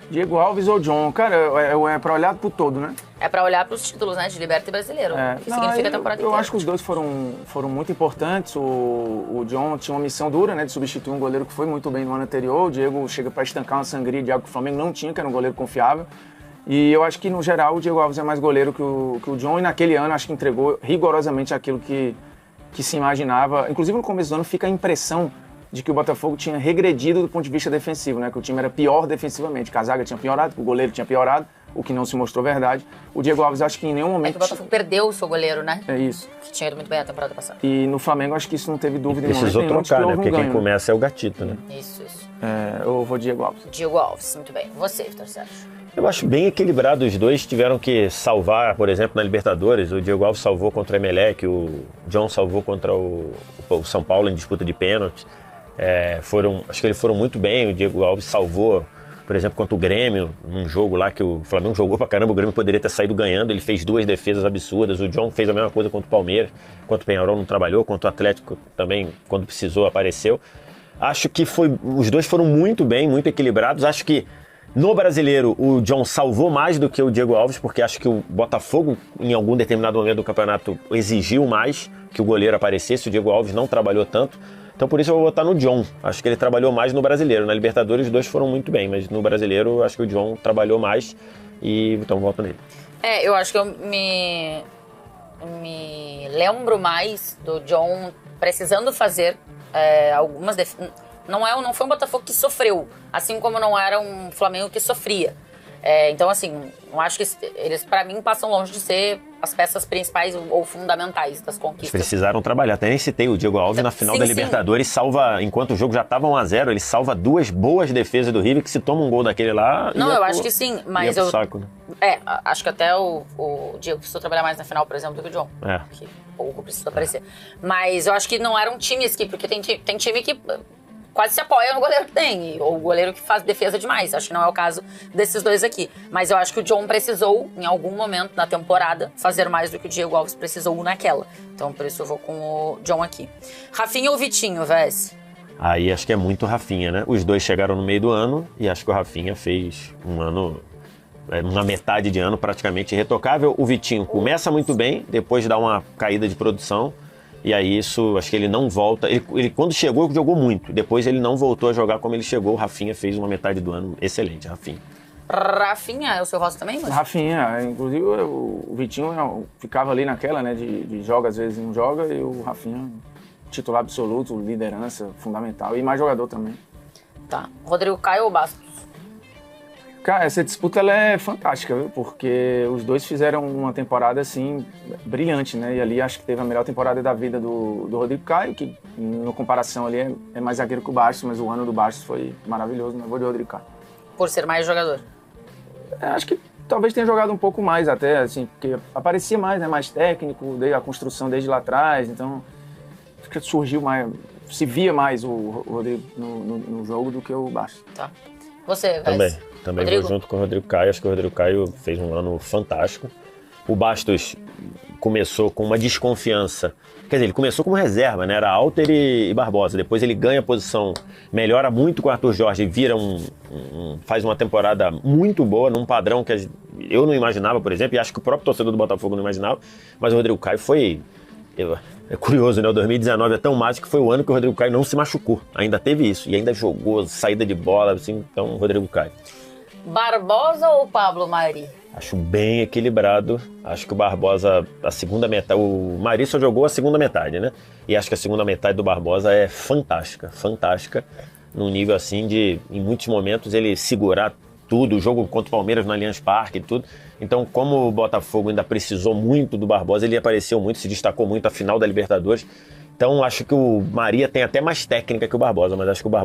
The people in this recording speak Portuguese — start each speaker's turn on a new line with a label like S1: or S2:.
S1: Diego Alves ou John? Cara, é pra olhar pro todo, né?
S2: É pra olhar pros títulos, né? De Liberta e Brasileiro. Que significa a temporada inteira.
S1: Eu acho que os dois foram muito importantes. O John tinha uma missão dura, né? De substituir um goleiro que foi muito bem no ano anterior. O Diego chega pra estancar uma sangria de algo que o Flamengo não tinha, que era um goleiro confiável. E eu acho que, no geral, o Diego Alves é mais goleiro que o John. E naquele ano, acho que entregou rigorosamente aquilo que se imaginava. Inclusive, no começo do ano, fica a impressão de que o Botafogo tinha regredido do ponto de vista defensivo, né? Que o time era pior defensivamente. Casaga tinha piorado, o goleiro tinha piorado, o que não se mostrou verdade. O Diego Alves, acho que em nenhum momento...
S2: É que o Botafogo perdeu o seu goleiro, né?
S1: É isso.
S2: Que tinha ido muito bem a temporada passada.
S1: E no Flamengo, acho que isso não teve dúvida nenhuma.
S3: Precisou trocar, né? Porque quem começa é o Gatito, né?
S2: Isso.
S1: Eu vou Diego Alves.
S2: Diego Alves, muito bem. Você, Vitor Sérgio?
S3: Eu acho bem equilibrado. Os dois tiveram que salvar, por exemplo, na Libertadores. O Diego Alves salvou contra o Emelec, o John salvou contra o São Paulo em disputa de pênaltis. Acho que eles foram muito bem. O Diego Alves salvou, por exemplo, contra o Grêmio, num jogo lá que o Flamengo jogou pra caramba, o Grêmio poderia ter saído ganhando, ele fez 2 defesas absurdas. O John fez a mesma coisa contra o Palmeiras, contra o Peñarol não trabalhou, contra o Atlético também, quando precisou, apareceu. Acho que os dois foram muito bem, muito equilibrados. Acho que no Brasileiro o John salvou mais do que o Diego Alves, porque acho que o Botafogo, em algum determinado momento do campeonato, exigiu mais que o goleiro aparecesse. O Diego Alves não trabalhou tanto. Então por isso eu vou votar no John. Acho que ele trabalhou mais no Brasileiro. Na Libertadores os dois foram muito bem, mas no Brasileiro acho que o John trabalhou mais e então voto nele.
S2: Eu acho que eu me lembro mais do John precisando fazer algumas defesas. Não foi um Botafogo que sofreu, assim como não era um Flamengo que sofria. Então, assim, eu acho que eles, pra mim, passam longe de ser as peças principais ou fundamentais das conquistas.
S3: Eles precisaram trabalhar. Até nem citei o Diego Alves na final da Libertadores. Salva, enquanto o jogo já estava 1-0, ele salva 2 boas defesas do River, que se toma um gol daquele lá...
S2: Não, eu acho que sim, mas
S3: saco, né?
S2: Acho que até o Diego precisou trabalhar mais na final, por exemplo, do que o John. Que pouco precisou aparecer. Mas eu acho que não eram times que... Porque tem time que quase se apoia no goleiro que tem, ou o goleiro que faz defesa demais. Acho que não é o caso desses dois aqui. Mas eu acho que o John precisou, em algum momento na temporada, fazer mais do que o Diego Alves precisou naquela. Então, por isso eu vou com o John aqui. Rafinha ou Vitinho, Vés?
S3: Aí acho que é muito Rafinha, né? Os dois chegaram no meio do ano e acho que o Rafinha fez um ano, uma metade de ano praticamente irretocável. O Vitinho começa muito bem, depois dá uma caída de produção. E aí isso, acho que ele não volta. Ele quando chegou, jogou muito. Depois ele não voltou a jogar como ele chegou. O Rafinha fez uma metade do ano excelente, Rafinha.
S2: Rafinha é o seu voto também, Luiz?
S1: Rafinha, inclusive o Vitinho ficava ali naquela, né, de joga, às vezes não joga, e o Rafinha, titular absoluto, liderança fundamental, e mais jogador também.
S2: Tá. Rodrigo Caio ou Bastos?
S1: Cara, essa disputa ela é fantástica, viu? Porque os dois fizeram uma temporada, assim, brilhante, né? E ali acho que teve a melhor temporada da vida do Rodrigo Caio, que, na comparação ali, é mais zagueiro que o Bastos, mas o ano do Bastos foi maravilhoso, né? Vou de Rodrigo Caio.
S2: Por ser mais jogador?
S1: Acho que talvez tenha jogado um pouco mais até, assim, porque aparecia mais, né? Mais técnico, a construção desde lá atrás, então acho que surgiu mais, se via mais o Rodrigo no jogo do que o Bastos.
S2: Tá. Você, Vés?
S3: Também vou junto com o Rodrigo Caio. Acho que o Rodrigo Caio fez um ano fantástico. O Bastos começou com uma desconfiança. Quer dizer, ele começou como reserva, né? Era Alter e Barbosa. Depois ele ganha a posição, melhora muito com o Arthur Jorge e vira faz uma temporada muito boa, num padrão que eu não imaginava, por exemplo, e acho que o próprio torcedor do Botafogo não imaginava. Mas o Rodrigo Caio foi... É curioso, né? O 2019 é tão mágico que foi o ano que o Rodrigo Caio não se machucou. Ainda teve isso. E ainda jogou, saída de bola, assim. Então, o Rodrigo Caio.
S2: Barbosa ou Pablo Mari?
S3: Acho bem equilibrado. Acho que o Barbosa, a segunda metade... O Mari só jogou a segunda metade, né? E acho que a segunda metade do Barbosa é fantástica. Fantástica. Num nível assim de, em muitos momentos, ele segurar tudo. O jogo contra o Palmeiras no Allianz Parque e tudo. Então, como o Botafogo ainda precisou muito do Barbosa, ele apareceu muito, se destacou muito na final da Libertadores. Então, acho que o Maria tem até mais técnica que o Barbosa, mas acho que o Barbosa